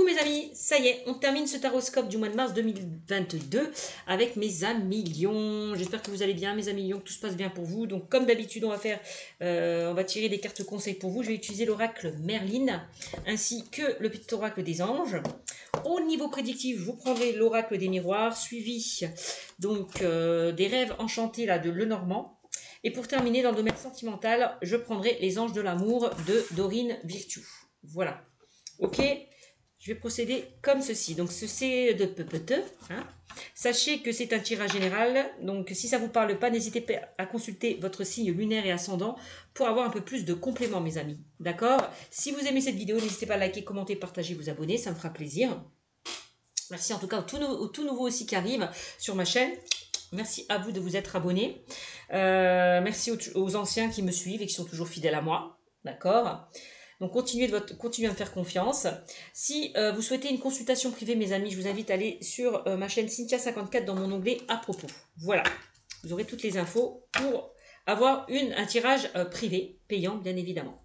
mes amis, ça y est, on termine ce taroscope du mois de mars 2022 avec mes amis lions. J'espère que vous allez bien mes amis lions, que tout se passe bien pour vous. Donc comme d'habitude on va tirer des cartes conseils pour vous. Je vais utiliser l'oracle Merlin ainsi que le petit oracle des anges. Au niveau prédictif, je vous prendrai l'oracle des miroirs suivi donc des rêves enchantés là de Lenormand. Et pour terminer dans le domaine sentimental, je prendrai les anges de l'amour de Dorine Virtue. Voilà. Ok, je vais procéder comme ceci. Donc, c'est de pepete. Sachez que c'est un tirage général. Donc, si ça ne vous parle pas, n'hésitez pas à consulter votre signe lunaire et ascendant pour avoir un peu plus de compléments, mes amis. D'accord? Si vous aimez cette vidéo, n'hésitez pas à liker, commenter, partager, vous abonner. Ça me fera plaisir. Merci en tout cas aux tout nouveaux aussi qui arrivent sur ma chaîne. Merci à vous de vous être abonnés. Merci aux anciens qui me suivent et qui sont toujours fidèles à moi. D'accord? Donc, continuez à me faire confiance. Si vous souhaitez une consultation privée, mes amis, je vous invite à aller sur ma chaîne Cynthia54 dans mon onglet « À propos ». Voilà, vous aurez toutes les infos pour avoir un tirage privé, payant bien évidemment.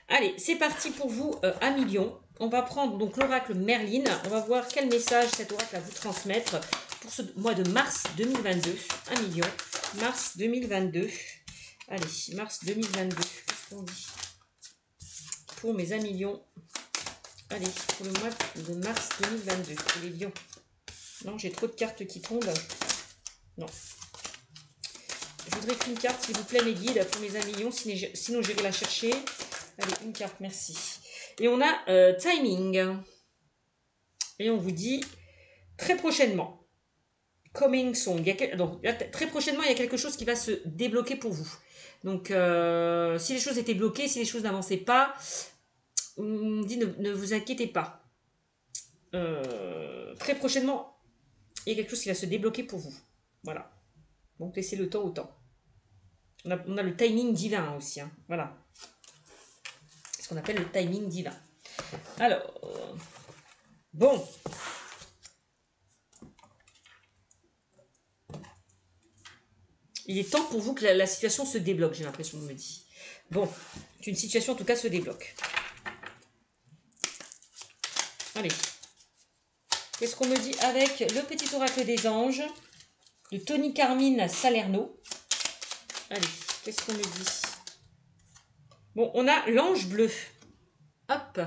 Allez, c'est parti pour vous, amis lions. On va prendre donc l'oracle Merlin. On va voir quel message cet oracle va vous transmettre pour ce mois de mars 2022. 1 million. Mars 2022. Allez, mars 2022. Qu'est-ce qu'on dit ? Pour mes amis lions, allez, pour le mois de mars 2022, pour les lions. Non, j'ai trop de cartes qui tombent. Non. Je voudrais qu'une carte, s'il vous plaît, mes guides, pour mes amis lions, sinon j'irai la chercher. Allez, une carte, merci. Et on a timing. Et on vous dit très prochainement. Coming soon. Donc, très prochainement, il y a quelque chose qui va se débloquer pour vous. Donc, si les choses étaient bloquées, si les choses n'avançaient pas, on me dit ne vous inquiétez pas. Très prochainement, il y a quelque chose qui va se débloquer pour vous. Voilà. Donc laissez le temps au temps. On a le timing divin aussi. Hein. Voilà. C'est ce qu'on appelle le timing divin. Alors, bon. Il est temps pour vous que la situation se débloque, j'ai l'impression, on me dit. Bon, qu'une situation en tout cas se débloque. Allez. Qu'est-ce qu'on me dit avec le petit oracle des anges de Tony Carmine Salerno? Allez, qu'est-ce qu'on me dit? Bon, on a l'ange bleu. Hop.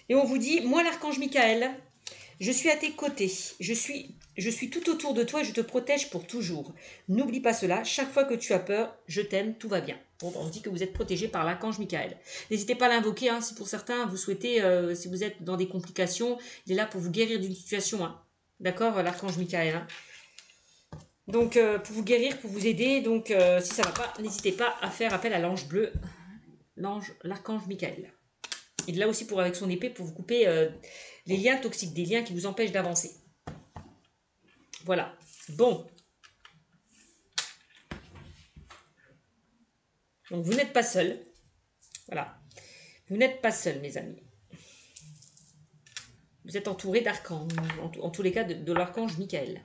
Et on vous dit, moi l'archange Michael, je suis à tes côtés. Je suis tout autour de toi et je te protège pour toujours. N'oublie pas cela. Chaque fois que tu as peur, je t'aime, tout va bien. Bon, on dit que vous êtes protégé par l'archange Michael. N'hésitez pas à l'invoquer. Hein, si pour certains, vous souhaitez, si vous êtes dans des complications, il est là pour vous guérir d'une situation. Hein. D'accord, l'archange Michael. Hein. Donc, pour vous guérir, pour vous aider. Donc, si ça ne va pas, n'hésitez pas à faire appel à l'ange bleu, l'archange Michael. Il est là aussi avec son épée pour vous couper les liens toxiques, des liens qui vous empêchent d'avancer. Voilà. Bon. Donc, vous n'êtes pas seul. Voilà. Vous n'êtes pas seul, mes amis. Vous êtes entouré d'archanges. En tous les cas, de l'archange Michael.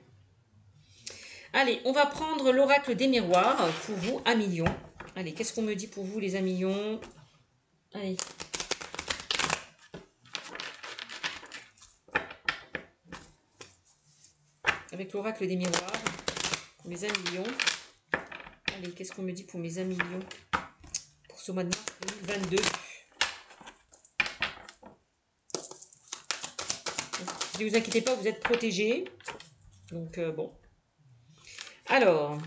Allez, on va prendre l'oracle des miroirs pour vous, amis lions. Allez, qu'est-ce qu'on me dit pour vous, les amis lions? Allez. Avec l'oracle des miroirs, pour mes amis lions. Allez, qu'est-ce qu'on me dit pour mes amis lions pour ce mois de mars 2022? Ne vous inquiétez pas, vous êtes protégés. Donc, bon. Alors,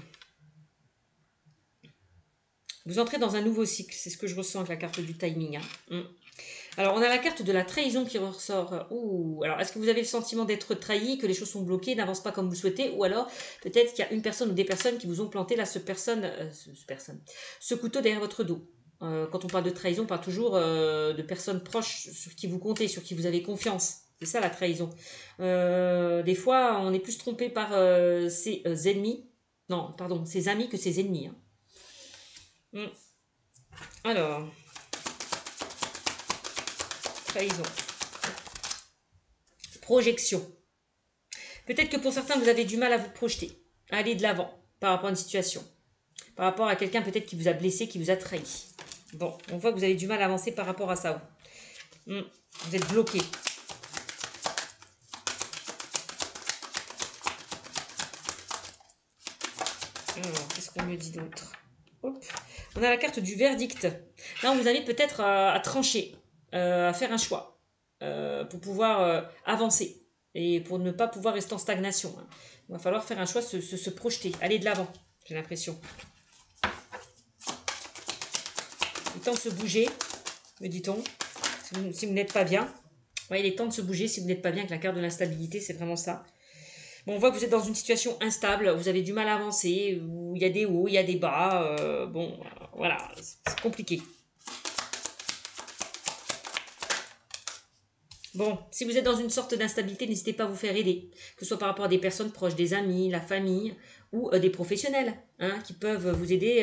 vous entrez dans un nouveau cycle. C'est ce que je ressens avec la carte du timing. Hein. Alors, on a la carte de la trahison qui ressort. Ouh, alors, est-ce que vous avez le sentiment d'être trahi, que les choses sont bloquées, n'avancent pas comme vous souhaitez, ou alors, peut-être qu'il y a une personne ou des personnes qui vous ont planté là, ce couteau derrière votre dos. Quand on parle de trahison, on parle toujours de personnes proches sur qui vous comptez, sur qui vous avez confiance. C'est ça la trahison. Des fois, on est plus trompé par ses ennemis. Non, pardon, ses amis que ses ennemis. Hein. Alors, trahison. Projection. Peut-être que pour certains, vous avez du mal à vous projeter, à aller de l'avant par rapport à une situation. Par rapport à quelqu'un peut-être qui vous a blessé, qui vous a trahi. Bon, on voit que vous avez du mal à avancer par rapport à ça. Vous êtes bloqué. Alors, qu'est-ce qu'on me dit d'autre? Hop. On a la carte du verdict. Là, on vous invite peut-être à trancher, à faire un choix, pour pouvoir avancer et pour ne pas pouvoir rester en stagnation. Hein. Il va falloir faire un choix, se projeter, aller de l'avant, j'ai l'impression. Il est temps de se bouger, me dit-on, si vous n'êtes pas bien. Ouais, il est temps de se bouger si vous n'êtes pas bien avec la carte de l'instabilité, c'est vraiment ça. Bon, on voit que vous êtes dans une situation instable, vous avez du mal à avancer, où il y a des hauts, il y a des bas, bon, voilà, c'est compliqué. Bon, si vous êtes dans une sorte d'instabilité, n'hésitez pas à vous faire aider, que ce soit par rapport à des personnes proches, des amis, la famille, ou des professionnels, hein, qui peuvent vous aider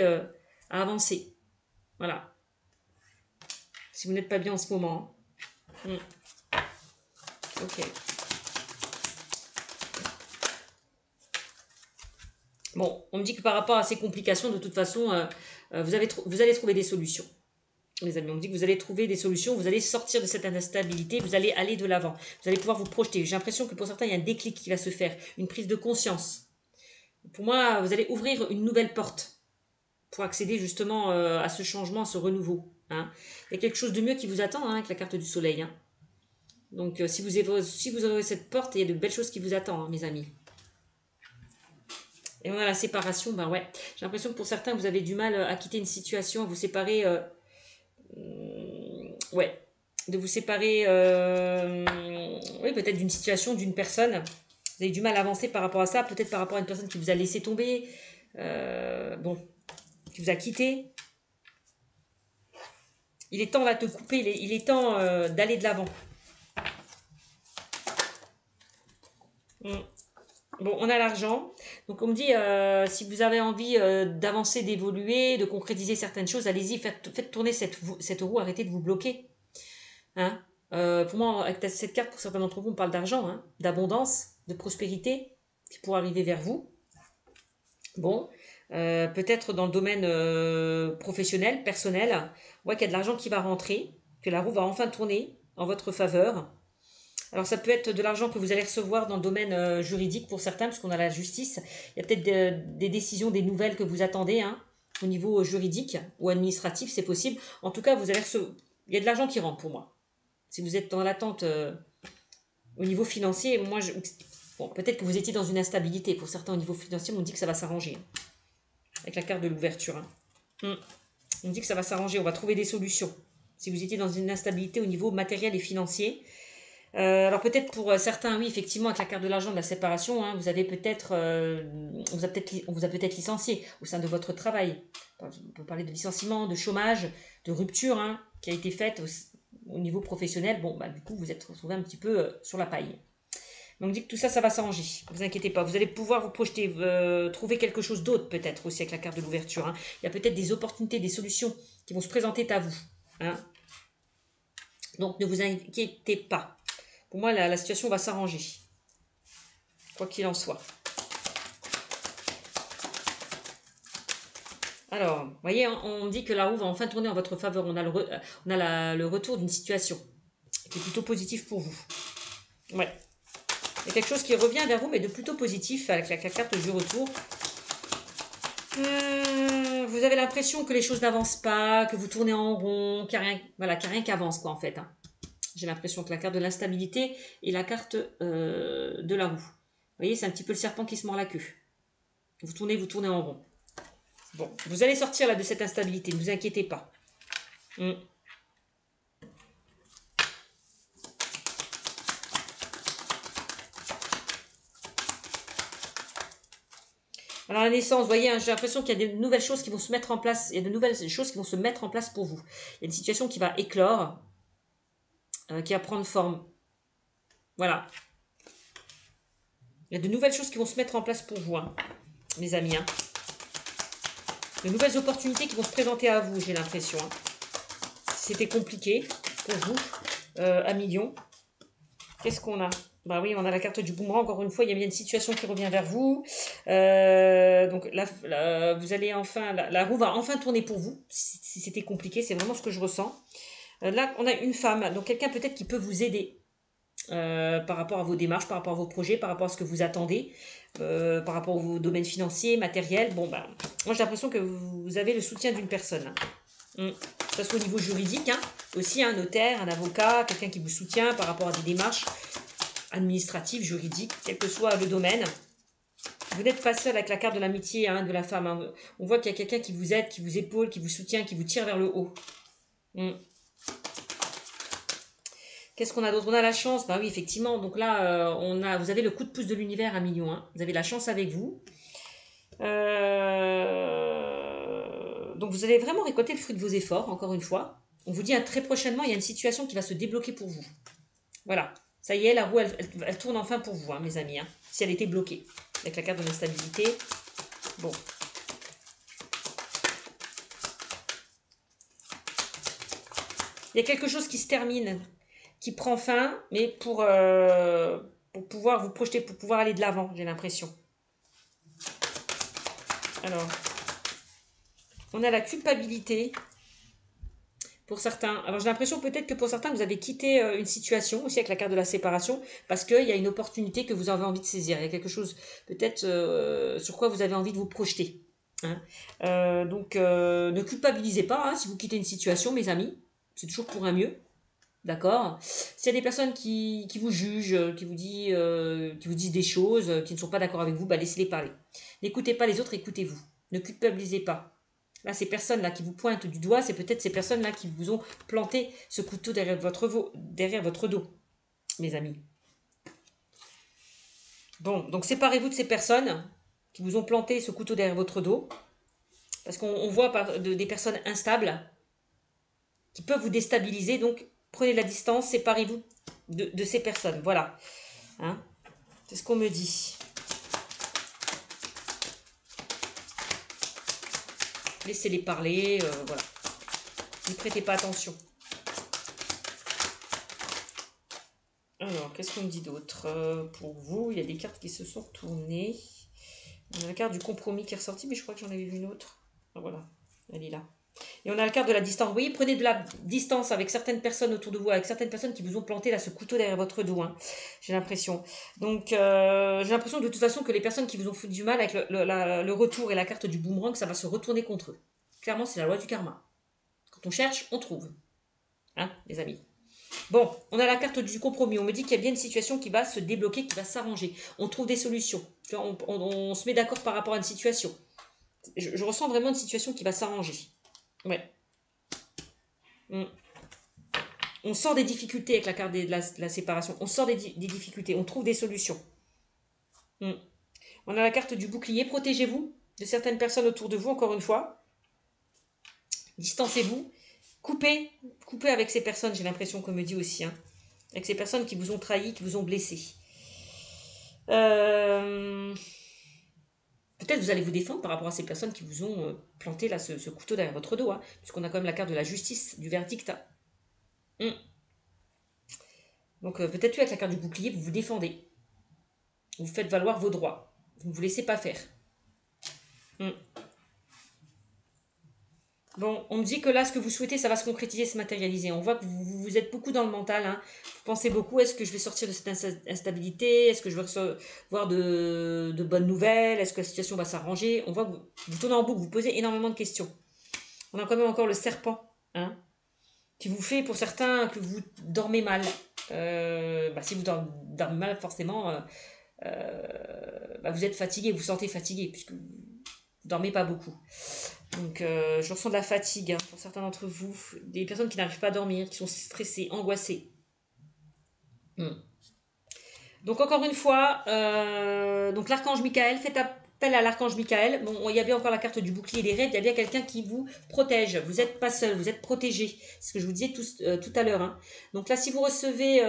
à avancer. Voilà. Si vous n'êtes pas bien en ce moment. Hein. Ok. Bon, on me dit que par rapport à ces complications, de toute façon, vous allez trouver des solutions. Les amis, on me dit que vous allez trouver des solutions, vous allez sortir de cette instabilité, vous allez aller de l'avant. Vous allez pouvoir vous projeter. J'ai l'impression que pour certains, il y a un déclic qui va se faire, une prise de conscience. Pour moi, vous allez ouvrir une nouvelle porte pour accéder justement à ce changement, à ce renouveau. Hein. Il y a quelque chose de mieux qui vous attend hein, avec la carte du soleil. Hein. Donc, si vous ouvrez cette porte, il y a de belles choses qui vous attendent, hein, mes amis. Et on a la séparation, ben ouais. J'ai l'impression que pour certains, vous avez du mal à quitter une situation, à vous séparer. Ouais. De vous séparer, oui, peut-être d'une situation, d'une personne. Vous avez du mal à avancer par rapport à ça, peut-être par rapport à une personne qui vous a laissé tomber, bon, qui vous a quitté. Il est temps là de te couper, il est temps d'aller de l'avant. Bon, on a l'argent. Donc, on me dit, si vous avez envie d'avancer, d'évoluer, de concrétiser certaines choses, allez-y, faites tourner cette roue, arrêtez de vous bloquer. Hein pour moi, avec cette carte, pour certains d'entre vous, on parle d'argent, hein, d'abondance, de prospérité qui pourra arriver vers vous. Bon, peut-être dans le domaine professionnel, personnel, on voit qu'il y a de l'argent qui va rentrer, que la roue va enfin tourner en votre faveur. Alors ça peut être de l'argent que vous allez recevoir dans le domaine juridique pour certains, puisqu'on a la justice. Il y a peut-être des décisions, des nouvelles que vous attendez hein, au niveau juridique ou administratif, c'est possible. En tout cas, vous allez recevoir... il y a de l'argent qui rentre pour moi. Si vous êtes dans l'attente au niveau financier, moi, bon, peut-être que vous étiez dans une instabilité. Pour certains, au niveau financier, on dit que ça va s'arranger. Hein, avec la carte de l'ouverture. Hein. On dit que ça va s'arranger, on va trouver des solutions. Si vous étiez dans une instabilité au niveau matériel et financier, alors peut-être pour certains, oui, effectivement, avec la carte de l'argent de la séparation, hein, vous avez peut-être, on vous a peut-être licencié au sein de votre travail. On peut parler de licenciement, de chômage, de rupture hein, qui a été faite au niveau professionnel. Bon, bah, du coup, vous êtes retrouvé un petit peu sur la paille. Donc, on dit que tout ça, ça va s'arranger. Ne vous inquiétez pas. Vous allez pouvoir vous projeter, trouver quelque chose d'autre peut-être aussi avec la carte de l'ouverture. Hein. Il y a peut-être des opportunités, des solutions qui vont se présenter à vous. Hein. Donc, ne vous inquiétez pas. Pour moi, la situation va s'arranger. Quoi qu'il en soit. Alors, vous voyez, on dit que la roue va enfin tourner en votre faveur. On a le retour d'une situation qui est plutôt positif pour vous. Ouais. Il y a quelque chose qui revient vers vous, mais de plutôt positif avec la carte du retour. Vous avez l'impression que les choses n'avancent pas, que vous tournez en rond, qu'il n'y a rien qui avance, quoi, en fait. Hein. J'ai l'impression que la carte de l'instabilité et la carte de la roue. Vous voyez, c'est un petit peu le serpent qui se mord la queue. Vous tournez en rond. Bon, vous allez sortir là de cette instabilité, ne vous inquiétez pas. Alors la naissance, vous voyez, hein, j'ai l'impression qu'il y a de nouvelles choses qui vont se mettre en place. Il y a de nouvelles choses qui vont se mettre en place pour vous. Il y a une situation qui va éclore, qui va prendre forme. Voilà. Il y a de nouvelles choses qui vont se mettre en place pour vous, hein, mes amis. Hein. De nouvelles opportunités qui vont se présenter à vous, j'ai l'impression. Hein. C'était compliqué pour vous, à millions. Qu'est-ce qu'on a? Bah oui, on a la carte du boomerang. Encore une fois, il y a bien une situation qui revient vers vous. Donc là, vous allez enfin, la roue va enfin tourner pour vous. Si c'était compliqué, c'est vraiment ce que je ressens. Là, on a une femme, donc quelqu'un peut-être qui peut vous aider. par rapport à vos démarches, par rapport à vos projets, par rapport à ce que vous attendez, par rapport aux domaines financiers, matériels. Bon, ben, moi j'ai l'impression que vous avez le soutien d'une personne. Que ce soit au niveau juridique, hein, aussi un notaire, un avocat, quelqu'un qui vous soutient par rapport à des démarches administratives, juridiques, quel que soit le domaine. Vous n'êtes pas seul avec la carte de l'amitié, hein, de la femme. Hein. On voit qu'il y a quelqu'un qui vous aide, qui vous épaule, qui vous soutient, qui vous tire vers le haut. Qu'est-ce qu'on a d'autre? On a la chance. Bah oui, effectivement. Donc là, vous avez le coup de pouce de l'univers à 1 million. Hein. Vous avez la chance avec vous. Donc vous allez vraiment récolter le fruit de vos efforts, encore une fois. On vous dit très prochainement, il y a une situation qui va se débloquer pour vous. Voilà. Ça y est, la roue, elle tourne enfin pour vous, hein, mes amis. Hein, si elle était bloquée. Avec la carte de l'instabilité. Bon. Il y a quelque chose qui se termine, qui prend fin, mais pour pouvoir vous projeter, pour pouvoir aller de l'avant, j'ai l'impression. Alors, on a la culpabilité pour certains. Alors, j'ai l'impression peut-être que pour certains, vous avez quitté une situation, aussi avec la carte de la séparation, parce qu'il y a une opportunité que vous avez envie de saisir. Il y a quelque chose peut-être sur quoi vous avez envie de vous projeter. Hein. Donc, ne culpabilisez pas hein, si vous quittez une situation, mes amis. C'est toujours pour un mieux. D'accord. S'il y a des personnes qui vous jugent, qui vous disent des choses, qui ne sont pas d'accord avec vous, bah laissez-les parler. N'écoutez pas les autres, écoutez-vous. Ne culpabilisez pas. Là, ces personnes-là qui vous pointent du doigt, c'est peut-être ces personnes-là qui vous ont planté ce couteau derrière votre dos, mes amis. Bon, donc séparez-vous de ces personnes qui vous ont planté ce couteau derrière votre dos, parce qu'on voit des personnes instables qui peuvent vous déstabiliser, donc prenez la distance, séparez-vous de ces personnes. Voilà. Hein, c'est ce qu'on me dit. Laissez-les parler. Voilà. Ne prêtez pas attention. Alors, qu'est-ce qu'on me dit d'autre pour vous? Il y a des cartes qui se sont retournées. On a la carte du compromis qui est ressortie, mais je crois que j'en avais vu une autre. Ah, voilà, elle est là. Et on a la carte de la distance. Vous voyez, prenez de la distance avec certaines personnes autour de vous, avec certaines personnes qui vous ont planté là ce couteau derrière votre dos. Hein, j'ai l'impression. Donc, j'ai l'impression de toute façon que les personnes qui vous ont foutu du mal avec le retour et la carte du boomerang, ça va se retourner contre eux. Clairement, c'est la loi du karma. Quand on cherche, on trouve. Hein, les amis. Bon, on a la carte du compromis. On me dit qu'il y a bien une situation qui va se débloquer, qui va s'arranger. On trouve des solutions. On se met d'accord par rapport à une situation. Je ressens vraiment une situation qui va s'arranger. Ouais. On sort des difficultés avec la carte de la séparation. On sort des difficultés. On trouve des solutions. On a la carte du bouclier. Protégez-vous de certaines personnes autour de vous, encore une fois. Distancez-vous. Coupez avec ces personnes, j'ai l'impression qu'on me dit aussi. Hein. Avec ces personnes qui vous ont trahi, qui vous ont blessé. Peut-être vous allez vous défendre par rapport à ces personnes qui vous ont planté là, ce couteau derrière votre dos. Hein, puisqu'on a quand même la carte de la justice, du verdict. Hein. Donc peut-être avec la carte du bouclier, vous vous défendez. Vous faites valoir vos droits. Vous ne vous laissez pas faire. Bon, on me dit que là, ce que vous souhaitez, ça va se concrétiser, se matérialiser. On voit que vous êtes beaucoup dans le mental. Hein. Vous pensez beaucoup, est-ce que je vais sortir de cette instabilité? Est-ce que je vais recevoir de bonnes nouvelles? Est-ce que la situation va s'arranger? On voit que vous tournez en boucle, vous posez énormément de questions. On a quand même encore le serpent, hein, qui vous fait, pour certains, que vous dormez mal. Si vous dormez mal, forcément, vous êtes fatigué, vous vous sentez fatigué, puisque vous ne dormez pas beaucoup. Donc, je ressens de la fatigue hein, pour certains d'entre vous. Des personnes qui n'arrivent pas à dormir, qui sont stressées, angoissées. Donc, encore une fois, donc l'archange Michael, faites appel à l'archange Michael. Bon, il y a bien encore la carte du bouclier des rêves. Il y a bien quelqu'un qui vous protège. Vous n'êtes pas seul, vous êtes protégé. C'est ce que je vous disais tout à l'heure. Hein. Donc là, si vous recevez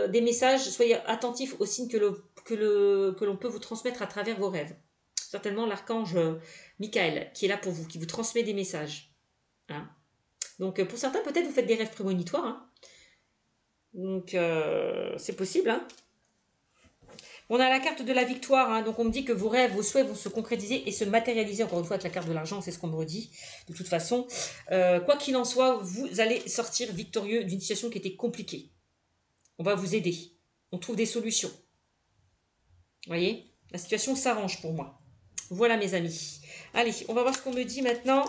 des messages, soyez attentifs aux signes que l'on peut vous transmettre à travers vos rêves. Certainement l'archange Michael qui est là pour vous, qui vous transmet des messages. Hein. Donc pour certains, peut-être vous faites des rêves prémonitoires. Hein. Donc c'est possible. Hein. On a la carte de la victoire. Hein. Donc on me dit que vos rêves, vos souhaits vont se concrétiser et se matérialiser. Encore une fois avec la carte de l'argent, c'est ce qu'on me redit. De toute façon, quoi qu'il en soit, vous allez sortir victorieux d'une situation qui était compliquée. On va vous aider. On trouve des solutions. Vous voyez? La situation s'arrange pour moi. Voilà mes amis. Allez, on va voir ce qu'on me dit maintenant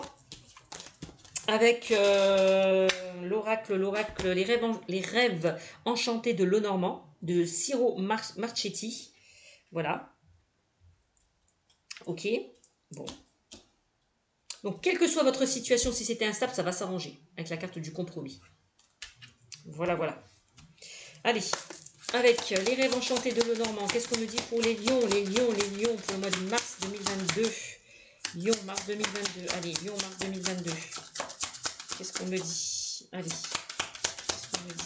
avec l'oracle, les rêves enchantés de Lenormand, de Ciro Marchetti. Voilà. Ok. Bon. Donc, quelle que soit votre situation, si c'était instable, ça va s'arranger avec la carte du compromis. Voilà, voilà. Allez, avec les rêves enchantés de Lenormand, qu'est-ce qu'on me dit pour les lions, pour le mois de mars 2022. Lyon, mars 2022. Allez, Lyon, mars 2022. Qu'est-ce qu'on me dit? Allez, qu'est-ce qu'on me dit?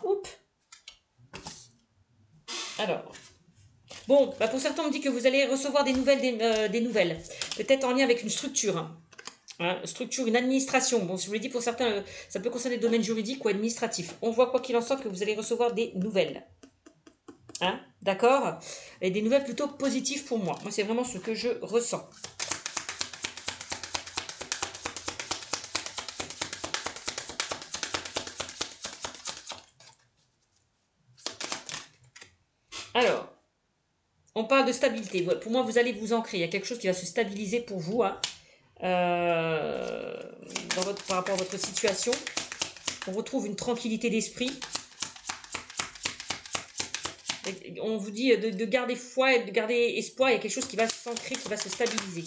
Oups. Alors, bon, bah pour certains, on me dit que vous allez recevoir des nouvelles. Peut-être en lien avec une structure. Hein, structure, une administration. Bon, je vous l'ai dit, pour certains, ça peut concerner le domaine juridique ou administratif. On voit quoi qu'il en soit que vous allez recevoir des nouvelles. Hein, d'accord? Et des nouvelles plutôt positives pour moi. Moi, c'est vraiment ce que je ressens. Alors, on parle de stabilité. Pour moi, vous allez vous ancrer. Il y a quelque chose qui va se stabiliser pour vous. Hein. Par rapport à votre situation. On retrouve une tranquillité d'esprit. On vous dit de garder foi et de garder espoir. Il y a quelque chose qui va s'ancrer, qui va se stabiliser.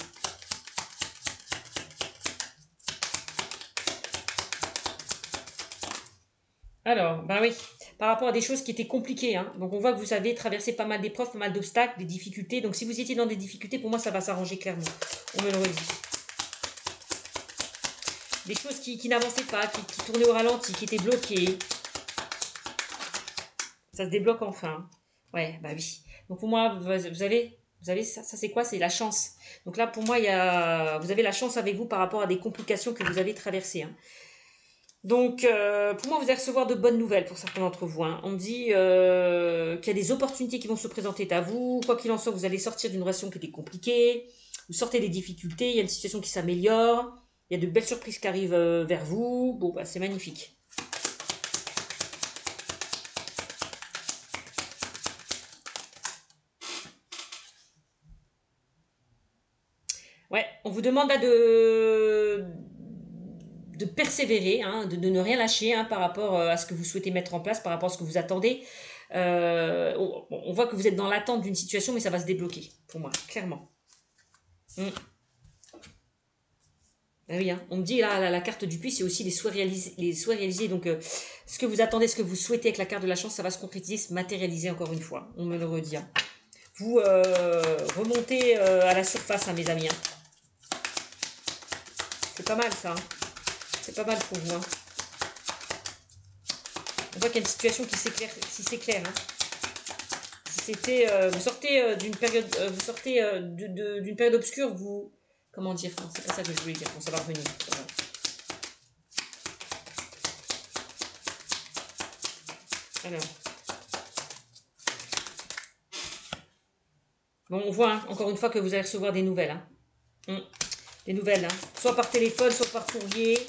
Alors, ben oui, par rapport à des choses qui étaient compliquées. Hein. Donc, on voit que vous avez traversé pas mal d'épreuves, pas mal d'obstacles, des difficultés. Donc, si vous étiez dans des difficultés, pour moi, ça va s'arranger clairement. On me le redit. Des choses qui n'avançaient pas, qui tournaient au ralenti, qui étaient bloquées. Ça se débloque enfin. Ouais, bah oui. Donc pour moi, vous avez ça c'est quoi? C'est la chance. Donc là, pour moi, vous avez la chance avec vous par rapport à des complications que vous avez traversées. Hein. Donc, pour moi, vous allez recevoir de bonnes nouvelles pour certains d'entre vous. Hein. On dit qu'il y a des opportunités qui vont se présenter à vous. Quoi qu'il en soit, vous allez sortir d'une relation qui était compliquée. Vous sortez des difficultés. Il y a une situation qui s'améliore. Il y a de belles surprises qui arrivent vers vous. Bon, bah, c'est magnifique. Ouais, on vous demande là de persévérer, hein, de ne rien lâcher hein, par rapport à ce que vous souhaitez mettre en place, par rapport à ce que vous attendez. On voit que vous êtes dans l'attente d'une situation, mais ça va se débloquer, pour moi, clairement. Ben oui, hein. On me dit là, la carte du puits, c'est aussi les souhaits réalisés. Donc, ce que vous attendez, ce que vous souhaitez avec la carte de la chance, ça va se concrétiser, se matérialiser encore une fois. On me le redit. Hein. Vous remontez à la surface, hein, mes amis. Hein. C'est pas mal ça. Hein. C'est pas mal pour vous. Hein. On voit qu'il y a une situation qui s'éclaire. Si c'est clair. Hein. Si c'était, vous sortez d'une période, d'une période obscure, vous, comment dire, non, c'est pas ça que je voulais dire. Bon, ça va revenir. Alors. Bon, on voit hein, encore une fois que vous allez recevoir des nouvelles. Hein. Des nouvelles, hein. Soit par téléphone, soit par courrier.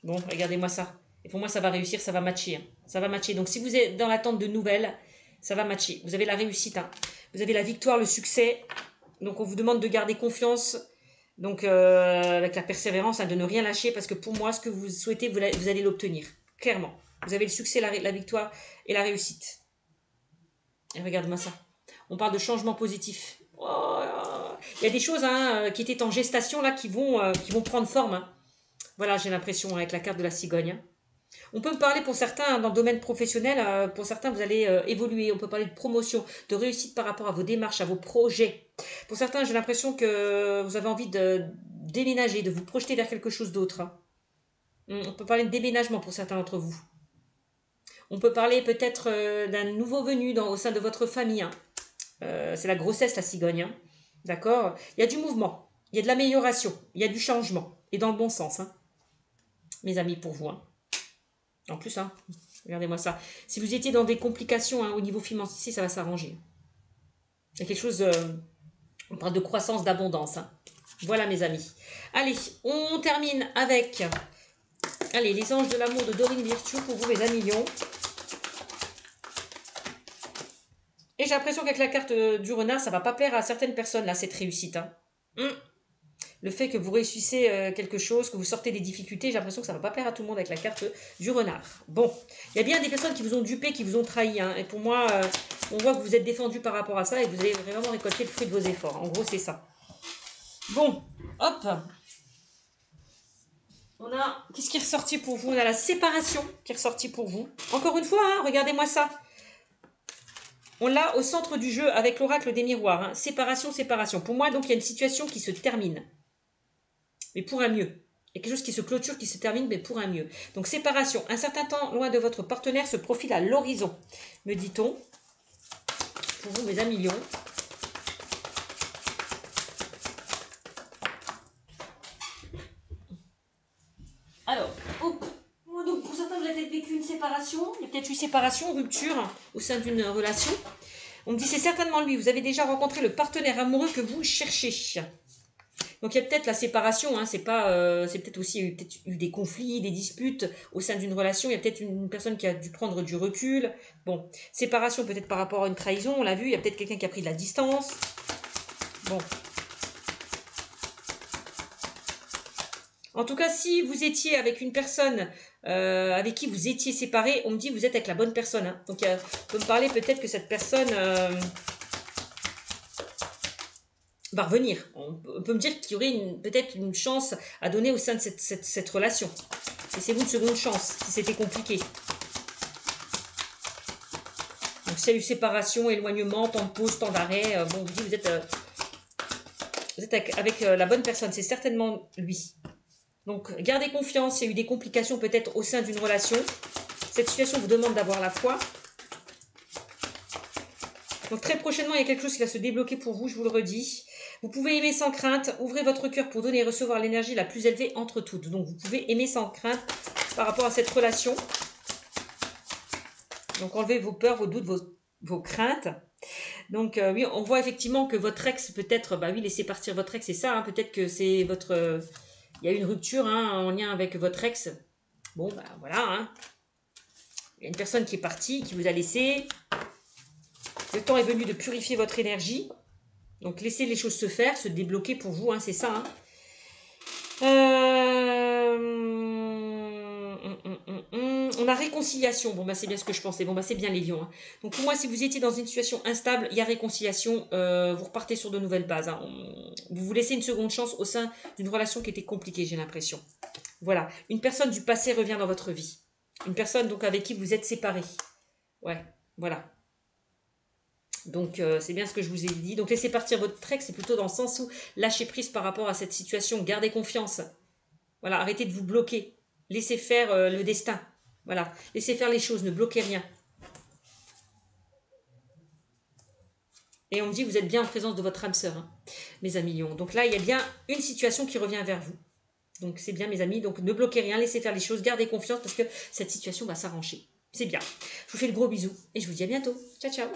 Bon, regardez-moi ça. Et pour moi, ça va réussir, ça va matcher. Hein. Ça va matcher. Donc, si vous êtes dans l'attente de nouvelles, ça va matcher. Vous avez la réussite. Hein. Vous avez la victoire, le succès. Donc, on vous demande de garder confiance. Donc, avec la persévérance, hein, de ne rien lâcher. Parce que pour moi, ce que vous souhaitez, vous allez l'obtenir. Clairement. Vous avez le succès, la victoire et la réussite. Et regarde-moi ça. On parle de changement positif. Oh, il y a des choses hein, qui étaient en gestation là qui vont prendre forme. Hein. Voilà, j'ai l'impression avec la carte de la cigogne. Hein. On peut parler pour certains dans le domaine professionnel, pour certains vous allez évoluer. On peut parler de promotion, de réussite par rapport à vos démarches, à vos projets. Pour certains, j'ai l'impression que vous avez envie de déménager, de vous projeter vers quelque chose d'autre. Hein. On peut parler de déménagement pour certains d'entre vous. On peut parler peut-être d'un nouveau venu au sein de votre famille. Hein. C'est la grossesse, la cigogne. Hein. D'accord? Il y a du mouvement, il y a de l'amélioration, il y a du changement. Et dans le bon sens. Hein. Mes amis, pour vous. Hein. En plus, hein, regardez-moi ça. Si vous étiez dans des complications hein, au niveau financier, ça va s'arranger. Il y a quelque chose... on parle de croissance, d'abondance. Hein. Voilà, mes amis. Allez, on termine avec Allez, les anges de l'amour de Dorine Virtue pour vous, mes amis lions. Et j'ai l'impression qu'avec la carte du renard, ça va pas plaire à certaines personnes, là, cette réussite. Hein. Le fait que vous réussissez quelque chose, que vous sortez des difficultés, j'ai l'impression que ça va pas plaire à tout le monde avec la carte du renard. Bon, il y a bien des personnes qui vous ont dupé, qui vous ont trahi. Hein, et pour moi, on voit que vous êtes défendu par rapport à ça et que vous allez vraiment récolter le fruit de vos efforts. En gros, c'est ça. Bon, hop. On a, qu'est-ce qui est ressorti pour vous? On a la séparation qui est ressortie pour vous. Encore une fois, hein, regardez-moi ça. On l'a au centre du jeu avec l'oracle des miroirs. Hein. Séparation, séparation. Pour moi, donc, il y a une situation qui se termine. Mais pour un mieux. Il y a quelque chose qui se clôture, qui se termine, mais pour un mieux. Donc, séparation. Un certain temps loin de votre partenaire se profile à l'horizon, me dit-on. Pour vous, mes amis lions. Alors, hop. Donc, pour certains, vous avez peut-être vécu une séparation. Il y a peut-être eu séparation, rupture au sein d'une relation. On me dit, c'est certainement lui. Vous avez déjà rencontré le partenaire amoureux que vous cherchez. Donc, il y a peut-être la séparation. Hein, c'est peut-être aussi eu des conflits, des disputes au sein d'une relation. Il y a peut-être une personne qui a dû prendre du recul. Bon, séparation peut-être par rapport à une trahison. On l'a vu. Il y a peut-être quelqu'un qui a pris de la distance. Bon. En tout cas, si vous étiez avec une personne avec qui vous étiez séparé, on me dit que vous êtes avec la bonne personne. Hein. Donc, on peut me parler peut-être que cette personne va revenir. On peut me dire qu'il y aurait peut-être une chance à donner au sein de cette relation. Laissez-vous une seconde chance, si c'était compliqué. Donc, s'il y a eu séparation, éloignement, temps de pause, temps d'arrêt, bon, on vous dit vous êtes avec la bonne personne. C'est certainement lui. Donc, gardez confiance, il y a eu des complications peut-être au sein d'une relation. Cette situation vous demande d'avoir la foi. Donc, très prochainement, il y a quelque chose qui va se débloquer pour vous, je vous le redis. Vous pouvez aimer sans crainte. Ouvrez votre cœur pour donner et recevoir l'énergie la plus élevée entre toutes. Donc, vous pouvez aimer sans crainte par rapport à cette relation. Donc, enlevez vos peurs, vos doutes, vos craintes. Donc, oui, on voit effectivement que votre ex, peut-être, bah oui, laissez partir votre ex, c'est ça. Hein, peut-être que c'est votre... il y a eu une rupture hein, en lien avec votre ex. Bon, bah voilà. Hein. Il y a une personne qui est partie, qui vous a laissé. Le temps est venu de purifier votre énergie. Donc, laissez les choses se faire, se débloquer pour vous. Hein, c'est ça. Hein. On a réconciliation. Bon, bah c'est bien ce que je pensais. Bon, bah c'est bien les lions. Hein. Donc, pour moi, si vous étiez dans une situation instable, il y a réconciliation. Vous repartez sur de nouvelles bases. Hein. Vous vous laissez une seconde chance au sein d'une relation qui était compliquée, j'ai l'impression. Voilà. Une personne du passé revient dans votre vie. Une personne donc avec qui vous êtes séparés. Ouais, voilà. Donc, c'est bien ce que je vous ai dit. Donc, laissez partir votre ex, c'est plutôt dans le sens où lâchez prise par rapport à cette situation. Gardez confiance. Voilà, arrêtez de vous bloquer. Laissez faire le destin. Voilà, laissez faire les choses, ne bloquez rien. Et on me dit que vous êtes bien en présence de votre âme sœur, hein, mes amis lions. Donc là, il y a bien une situation qui revient vers vous. Donc, c'est bien, mes amis. Donc, ne bloquez rien, laissez faire les choses, gardez confiance parce que cette situation va s'arranger. C'est bien. Je vous fais le gros bisou et je vous dis à bientôt. Ciao, ciao.